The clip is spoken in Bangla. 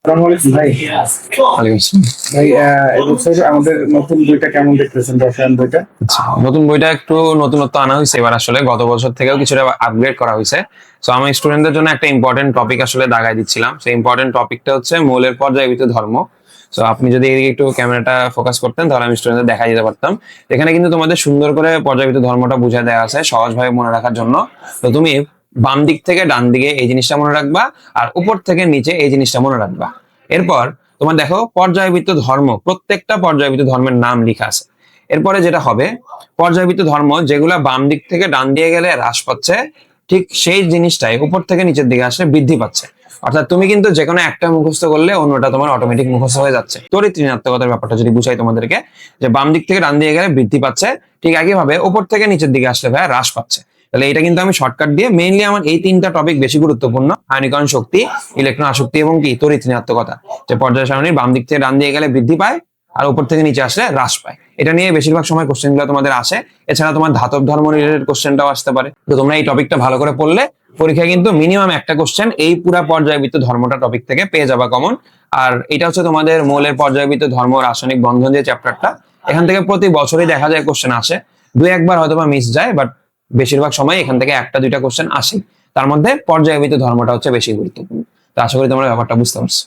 আসসালামু আলাইকুম ভাই। ওয়ালাইকুম আসসালাম। ভাই এবছর আমাদের নতুন বইটা কেমন দেখতেছেন, রসায়ন বইটা? আচ্ছা, নতুন বইটা একটু নতুনত্ব আনা হয়েছে এবার, আসলে গত বছর থেকেও কিছুটা আপগ্রেড করা হয়েছে। তো আমি স্টুডেন্টদের জন্য একটা ইম্পর্টেন্ট টপিক আসলে দাগাই দিচ্ছিলাম। সেই ইম্পর্টেন্ট টপিকটা হচ্ছে মৌলের পর্যায়বৃত্ত ধর্ম। তো আপনি যদি এদিকে একটু ক্যামেরাটা ফোকাস করতেন তাহলে আমি স্টুডেন্টদের দেখা দিতে পারতাম। এখানে কিন্তু তোমাদের সুন্দর করে পর্যায়বৃত্ত ধর্মটা বুঝিয়ে দেওয়া আছে সহজভাবে মনে রাখার জন্য। তো তুমি বাম দিক থেকে ডান দিকে এই জিনিসটা মনে রাখবা, আর উপর থেকে নিচে এই জিনিসটা মনে রাখবা। এরপর তোমার দেখো পর্যায়বৃত্ত ধর্ম, প্রত্যেকটা পর্যায়বৃত্ত ধর্মের নাম লেখা আছে। এরপরে যেটা হবে, পর্যায়বৃত্ত ধর্ম যেগুলা বাম দিক থেকে ডান দিয়ে গেলে হ্রাস পাচ্ছে, ঠিক সেই জিনিসটাই উপর থেকে নিচের দিকে আসলে বৃদ্ধি পাচ্ছে। অর্থাৎ তুমি কিন্তু যে কোনো একটা মুখস্থ করলে অন্যটা তোমার অটোমেটিক মুখস্থ হয়ে যাচ্ছে। তড়িৎ ঋণাত্মকতার ব্যাপারটা যদি বুঝাই তোমাদেরকে, যে বাম দিক থেকে ডান দিয়ে গেলে বৃদ্ধি পাচ্ছে, ঠিক একইভাবে উপর থেকে নিচের দিকে আসলে ভাই হ্রাস পাচ্ছে। তাহলে এটা কিন্তু আমি শর্টকাট দিয়ে মেইনলি আমার এই তিনটা টপিক বেশি গুরুত্বপূর্ণ: আয়নীকরণ শক্তি, ইলেকট্রন আসক্তি এবং কি তড়িৎ ঋণাত্মকতা। যে পর্যায় সারণীর বাম দিক থেকে ডান দিয়ে গেলে বৃদ্ধি পায় আর উপর থেকে নিচে আসলে হ্রাস পায়। এটা নিয়ে বেশিরভাগ সময় কোশ্চেন গুলো তোমাদের আসে। এছাড়া তোমার ধাতব ধর্ম রিলেটেড কোশ্চেনটাও আসতে পারে। তো তোমরা এই টপিকটা ভালো করে পড়লে পরীক্ষায় কিন্তু মিনিমাম একটা কোশ্চেন এই পুরা পর্যায়বৃত্ত ধর্মটা টপিক থেকে পেয়ে যাবা কমন। আর এটা হচ্ছে তোমাদের মৌলের পর্যায়বৃত্ত ধর্ম রাসায়নিক বন্ধন যে চ্যাপ্টারটা, এখান থেকে প্রতি বছরই দেখা যায় কোশ্চেন আসে। দুই একবার হয়তো বা মিস যায়, বাট বেশিরভাগ সময় এখান থেকে একটা দুইটা কোশ্চেন আসে। তার মধ্যে পর্যায়বৃত্ত ধর্মটা হচ্ছে বেশি গুরুত্বপূর্ণ। তো আশা করি তোমরা ব্যাপারটা বুঝতে পারছো।